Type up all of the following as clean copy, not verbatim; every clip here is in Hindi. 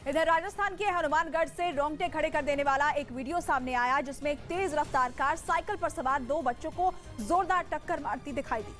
इधर राजस्थान के हनुमानगढ़ से रोंगटे खड़े कर देने वाला एक वीडियो सामने आया, जिसमें एक तेज रफ्तार कार साइकिल पर सवार 2 बच्चों को जोरदार टक्कर मारती दिखाई दी।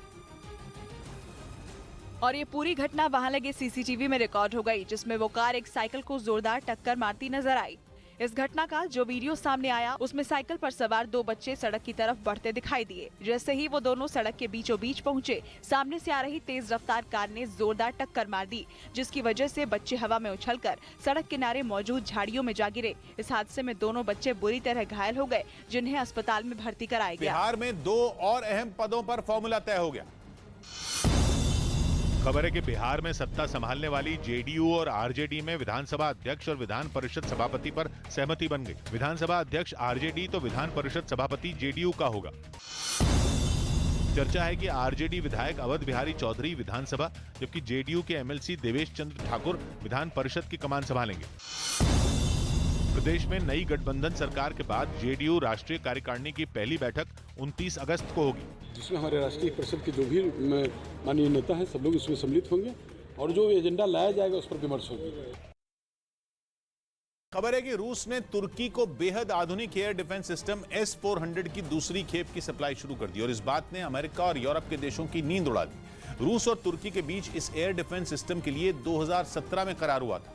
और ये पूरी घटना वहां लगे सीसीटीवी में रिकॉर्ड हो गई, जिसमें वो कार एक साइकिल को जोरदार टक्कर मारती नजर आई। इस घटना का जो वीडियो सामने आया उसमें साइकिल पर सवार 2 बच्चे सड़क की तरफ बढ़ते दिखाई दिए। जैसे ही वो दोनों सड़क के बीचों बीच पहुंचे, सामने से आ रही तेज रफ्तार कार ने जोरदार टक्कर मार दी, जिसकी वजह से बच्चे हवा में उछलकर सड़क किनारे मौजूद झाड़ियों में जा गिरे। इस हादसे में दोनों बच्चे बुरी तरह घायल हो गए, जिन्हें अस्पताल में भर्ती कराया गया। बिहार में 2 और अहम पदों पर फॉर्मूला तय हो गया। खबर है कि बिहार में सत्ता संभालने वाली जेडीयू और आरजेडी में विधानसभा अध्यक्ष और विधान परिषद सभापति पर सहमति बन गई। विधानसभा अध्यक्ष आरजेडी तो विधान परिषद सभापति जेडीयू का होगा। चर्चा है कि आरजेडी विधायक अवध बिहारी चौधरी विधानसभा, जबकि जेडीयू के एमएलसी देवेश चंद्र ठाकुर विधान परिषद की कमान संभालेंगे। प्रदेश में नई गठबंधन सरकार के बाद जेडीयू राष्ट्रीय कार्यकारिणी की पहली बैठक 29 अगस्त को होगी, जिसमें हमारे राष्ट्रीय परिषद के जो भी माननीय नेता हैं सब लोग इसमें सम्मिलित होंगे और जो एजेंडा लाया जाएगा उस पर विमर्श होगी। खबर है कि रूस ने तुर्की को बेहद आधुनिक एयर डिफेंस सिस्टम S-400 की दूसरी खेप की सप्लाई शुरू कर दी और इस बात ने अमेरिका और यूरोप के देशों की नींद उड़ा दी। रूस और तुर्की के बीच इस एयर डिफेंस सिस्टम के लिए 2017 में करार हुआ था,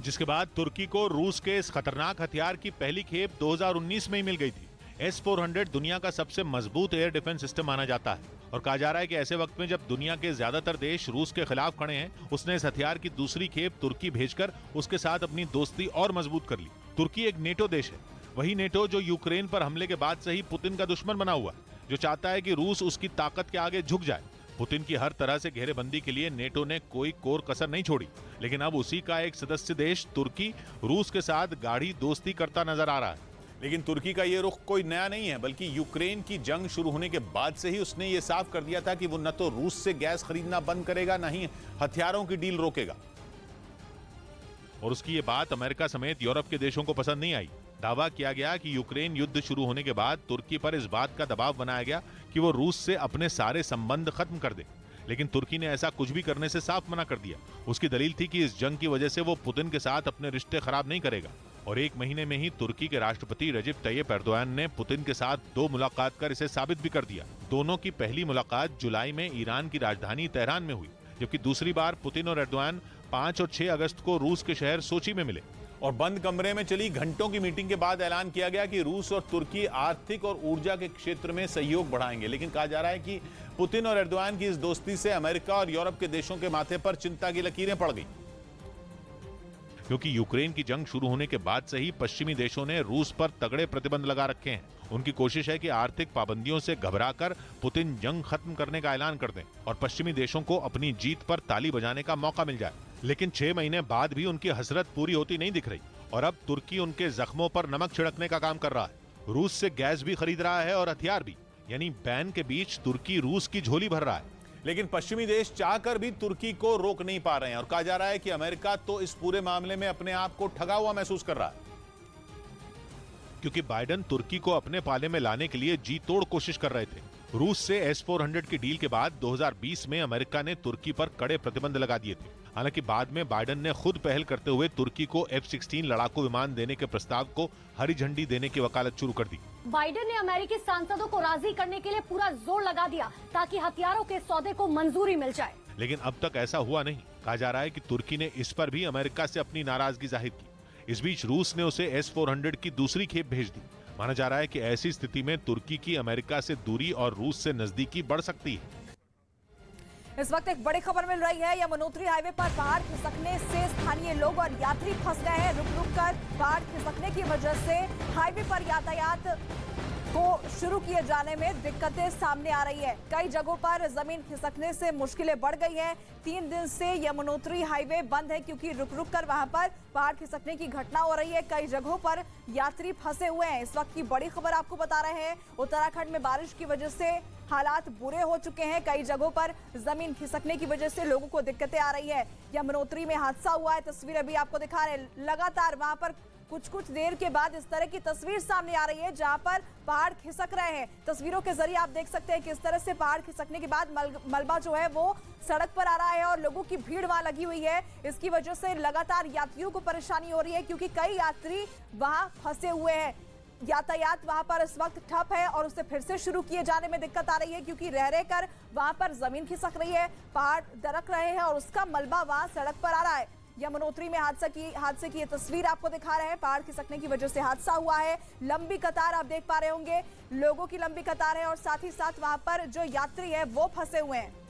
जिसके बाद तुर्की को रूस के इस खतरनाक हथियार की पहली खेप 2019 में ही मिल गई थी। S-400 दुनिया का सबसे मजबूत एयर डिफेंस सिस्टम माना जाता है और कहा जा रहा है कि ऐसे वक्त में जब दुनिया के ज्यादातर देश रूस के खिलाफ खड़े हैं, उसने इस हथियार की दूसरी खेप तुर्की भेजकर उसके साथ अपनी दोस्ती और मजबूत कर ली। तुर्की एक नेटो देश है, वही नेटो जो यूक्रेन पर हमले के बाद से ही पुतिन का दुश्मन बना हुआ, जो चाहता है कि रूस उसकी ताकत के आगे झुक जाए। पुतिन की हर तरह से घेरेबंदी के लिए नेटो ने कोई कोर कसर नहीं छोड़ी, लेकिन अब उसी का एक सदस्य देश तुर्की रूस के साथ गाढ़ी दोस्ती करता नजर आ रहा है। लेकिन तुर्की का ये रुख कोई नया नहीं है, बल्कि यूक्रेन की जंग शुरू होने के बाद से ही उसने ये साफ कर दिया था कि वो न तो रूस से गैस खरीदना बंद करेगा, न ही हथियारों की डील रोकेगा। और उसकी ये बात अमेरिका समेत यूरोप के देशों को पसंद नहीं आई। दावा किया गया कि यूक्रेन युद्ध शुरू होने के बाद तुर्की पर इस बात का दबाव बनाया गया कि वो रूस से अपने सारे संबंध खत्म कर दे, लेकिन तुर्की ने ऐसा कुछ भी करने से साफ मना कर दिया। उसकी दलील थी कि इस जंग की वजह से वो पुतिन के साथ अपने रिश्ते खराब नहीं करेगा। और 1 महीने में ही तुर्की के राष्ट्रपति रजब तैयब एर्दोआन ने पुतिन के साथ 2 मुलाकात कर इसे साबित भी कर दिया। दोनों की पहली मुलाकात जुलाई में ईरान की राजधानी तेहरान में हुई, जबकि दूसरी बार पुतिन और एर्दोआन 5 और 6 अगस्त को रूस के शहर सोची में मिले और बंद कमरे में चली घंटों की मीटिंग के बाद ऐलान किया गया कि रूस और तुर्की आर्थिक और ऊर्जा के क्षेत्र में सहयोग बढ़ाएंगे। लेकिन कहा जा रहा है कि पुतिन और एर्दोआन की इस दोस्ती से अमेरिका और यूरोप के देशों के माथे पर चिंता की लकीरें पड़ गई, क्योंकि यूक्रेन की जंग शुरू होने के बाद से ही पश्चिमी देशों ने रूस पर तगड़े प्रतिबंध लगा रखे हैं। उनकी कोशिश है कि आर्थिक पाबंदियों से घबराकर पुतिन जंग खत्म करने का ऐलान कर दें और पश्चिमी देशों को अपनी जीत पर ताली बजाने का मौका मिल जाए। लेकिन 6 महीने बाद भी उनकी हसरत पूरी होती नहीं दिख रही और अब तुर्की उनके जख्मों पर नमक छिड़कने का काम कर रहा है। रूस से गैस भी खरीद रहा है और हथियार भी, यानी बैन के बीच तुर्की रूस की झोली भर रहा है। लेकिन पश्चिमी देश चाहकर भी तुर्की को रोक नहीं पा रहे हैं और कहा जा रहा है कि अमेरिका तो इस पूरे मामले में अपने आप को ठगा हुआ महसूस कर रहा है, क्योंकि बाइडेन तुर्की को अपने पाले में लाने के लिए जी तोड़ कोशिश कर रहे थे। रूस से S-400 की डील के बाद 2020 में अमेरिका ने तुर्की पर कड़े प्रतिबंध लगा दिए थे। हालांकि बाद में बाइडेन ने खुद पहल करते हुए तुर्की को F-16 लड़ाकू विमान देने के प्रस्ताव को हरी झंडी देने की वकालत शुरू कर दी। बाइडेन ने अमेरिकी सांसदों को राजी करने के लिए पूरा जोर लगा दिया ताकि हथियारों के सौदे को मंजूरी मिल जाए, लेकिन अब तक ऐसा हुआ नहीं। कहा जा रहा है कि तुर्की ने इस पर भी अमेरिका से अपनी नाराजगी जाहिर की। इस बीच रूस ने उसे S-400 की दूसरी खेप भेज दी। माना जा रहा है कि ऐसी स्थिति में तुर्की की अमेरिका से दूरी और रूस से नजदीकी बढ़ सकती है। इस वक्त एक बड़ी खबर मिल रही है। यमुनोत्री हाईवे पर पहाड़ खिसकने से स्थानीय लोग और यात्री फंस गए हैं। रुक रुक कर पहाड़ खिसकने की वजह से हाईवे पर यातायात को शुरू किए जाने में दिक्कतें सामने आ रही है। कई जगहों पर जमीन खिसकने से मुश्किलें बढ़ गई हैं। 3 दिन से यमुनोत्री हाईवे बंद है क्योंकि रुक रुक कर वहां पर पहाड़ खिसकने की घटना हो रही है। कई जगहों पर यात्री फंसे हुए हैं। इस वक्त की बड़ी खबर आपको बता रहे हैं। उत्तराखंड में बारिश की वजह से हालात बुरे हो चुके हैं। कई जगहों पर जमीन खिसकने की वजह से लोगों को दिक्कतें आ रही है। यमुनोत्री में हादसा हुआ है, तस्वीर अभी आपको दिखा रहे हैं। लगातार वहां पर कुछ देर के बाद इस तरह की तस्वीर सामने आ रही है जहां पर पहाड़ खिसक रहे हैं। तस्वीरों के जरिए आप देख सकते हैं किस तरह से पहाड़ खिसकने के बाद मलबा जो है वो सड़क पर आ रहा है और लोगों की भीड़ वहां लगी हुई है। इसकी वजह से लगातार यात्रियों को परेशानी हो रही है क्योंकि कई यात्री वहां फंसे हुए हैं। यातायात वहां पर इस वक्त ठप है और उसे फिर से शुरू किए जाने में दिक्कत आ रही है क्योंकि रह कर वहां पर जमीन खिसक रही है, पहाड़ दरक रहे हैं और उसका मलबा वहां सड़क पर आ रहा है। यमुनोत्री में हादसे की ये तस्वीर आपको दिखा रहे हैं। पहाड़ खिसकने की वजह से हादसा हुआ है। लंबी कतार आप देख पा रहे होंगे, लोगों की लंबी कतार है और साथ ही साथ वहां पर जो यात्री है वो फंसे हुए हैं।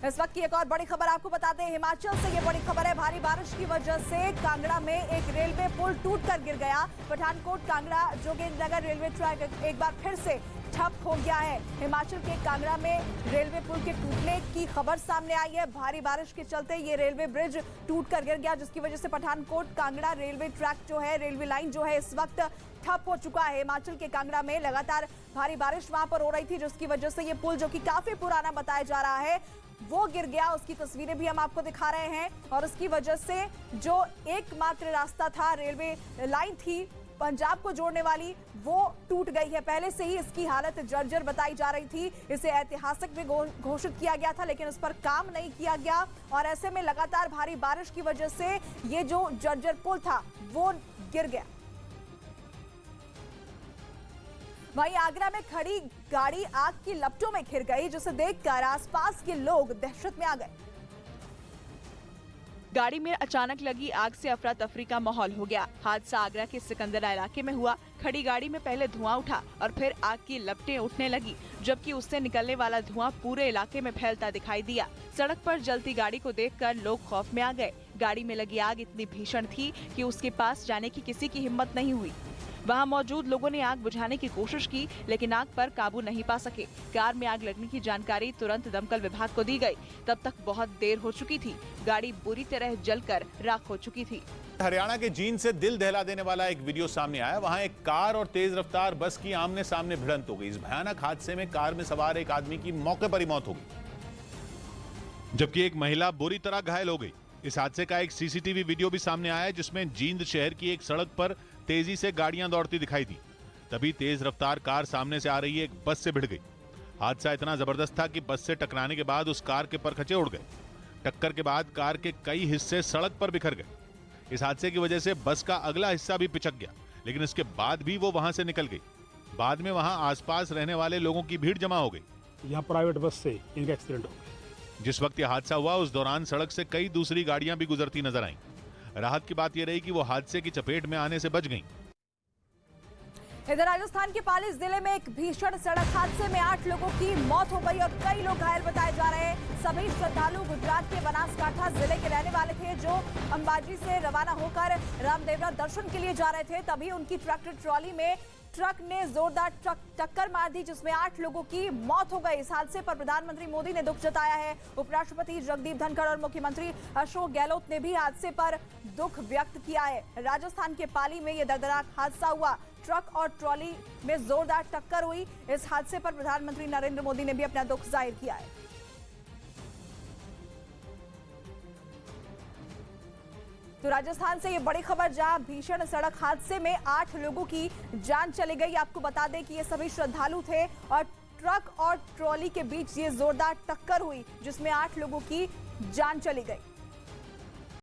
इस वक्त की एक और बड़ी खबर आपको बताते हैं, हिमाचल से ये बड़ी खबर है। भारी बारिश की वजह से कांगड़ा में एक रेलवे पुल टूटकर गिर गया। पठानकोट कांगड़ा जोगिंद्रनगर रेलवे ट्रैक एक बार फिर से ठप हो गया है। हिमाचल के कांगड़ा में रेलवे पुल के टूटने की खबर सामने आई है। भारी बारिश के चलते ये रेलवे ब्रिज टूटकर गिर गया जिसकी वजह से पठानकोट कांगड़ा रेलवे ट्रैक जो है, रेलवे लाइन जो है, इस वक्त ठप हो चुका है। हिमाचल के कांगड़ा में लगातार भारी बारिश वहां पर हो रही थी जिसकी वजह से ये पुल जो कि काफी पुराना बताया जा रहा है वो गिर गया। उसकी तस्वीरें भी हम आपको दिखा रहे हैं और उसकी वजह से जो एकमात्र रास्ता था, रेलवे लाइन थी पंजाब को जोड़ने वाली, वो टूट गई है। पहले से ही इसकी हालत जर्जर बताई जा रही थी। इसे ऐतिहासिक भी घोषित किया गया था लेकिन इस पर काम नहीं किया गया और ऐसे में लगातार भारी बारिश की वजह से ये जो जर्जर पुल था वो गिर गया। वहीं आगरा में खड़ी गाड़ी आग की लपटों में घिर गई जिसे देखकर आसपास के लोग दहशत में आ गए। गाड़ी में अचानक लगी आग से अफरा तफरी का माहौल हो गया। हादसा आगरा के सिकंदरा इलाके में हुआ। खड़ी गाड़ी में पहले धुआं उठा और फिर आग की लपटें उठने लगी जबकि उससे निकलने वाला धुआं पूरे इलाके में फैलता दिखाई दिया। सड़क पर जलती गाड़ी को देखकर लोग खौफ में आ गए। गाड़ी में लगी आग इतनी भीषण थी कि उसके पास जाने की किसी की हिम्मत नहीं हुई। वहां मौजूद लोगों ने आग बुझाने की कोशिश की लेकिन आग पर काबू नहीं पा सके। कार में आग लगने की जानकारी तुरंत दमकल विभाग को दी गई। तब तक बहुत देर हो चुकी थी। गाड़ी बुरी तरह जलकर राख हो चुकी थी। हरियाणा के जींद से दिल दहला देने वाला एक वीडियो सामने आया। वहां एक कार और तेज रफ्तार बस की आमने सामने भिड़ंत हो गई। इस भयानक हादसे में कार में सवार एक आदमी की मौके पर ही मौत हो गई जबकि एक महिला बुरी तरह घायल हो गई। इस हादसे का एक सीसीटीवी वीडियो भी सामने आया जिसमें जींद शहर की एक सड़क पर तेजी से गाड़ियां दौड़ती दिखाई दी। तभी तेज रफ्तार कार सामने से आ रही एक बस से भिड़ गई। हादसा इतना जबरदस्त था कि बस से टकराने के बाद उस कार के परखचे उड़ गए। टक्कर के बाद कार के कई हिस्से सड़क पर बिखर गए। इस हादसे की वजह से बस का अगला हिस्सा भी पिचक गया लेकिन इसके बाद भी वो वहां से निकल गई। बाद में वहां आसपास रहने वाले लोगों की भीड़ जमा हो गई। यहाँ प्राइवेट बस से इनका एक्सीडेंट हो गया। जिस वक्त यह हादसा हुआ उस दौरान सड़क से कई दूसरी गाड़ियां भी गुजरती नजर आईं। राहत की बात यह रही कि वो हादसे की चपेट में आने से बच गईं। इधर राजस्थान के पाली जिले में एक भीषण सड़क हादसे में 8 लोगों की मौत हो गई और कई लोग घायल बताए जा रहे हैं। सभी श्रद्धालु गुजरात के बनासकांठा जिले के रहने वाले थे जो अंबाजी से रवाना होकर रामदेवरा दर्शन के लिए जा रहे थे। तभी उनकी ट्रैक्टर ट्रॉली में ट्रक ने जोरदार टक्कर मार दी जिसमें 8 लोगों की मौत हो गई। इस हादसे पर प्रधानमंत्री मोदी ने दुख जताया है। उपराष्ट्रपति जगदीप धनखड़ और मुख्यमंत्री अशोक गहलोत ने भी हादसे पर दुख व्यक्त किया है। राजस्थान के पाली में यह दर्दनाक हादसा हुआ। ट्रक और ट्रॉली में जोरदार टक्कर हुई। इस हादसे पर प्रधानमंत्री नरेंद्र मोदी ने भी अपना दुख जाहिर किया है। तो राजस्थान से ये बड़ी खबर जहां भीषण सड़क हादसे में 8 लोगों की जान चली गई। आपको बता दें कि ये सभी श्रद्धालु थे और ट्रक और ट्रॉली के बीच ये जोरदार टक्कर हुई जिसमें 8 लोगों की जान चली गई।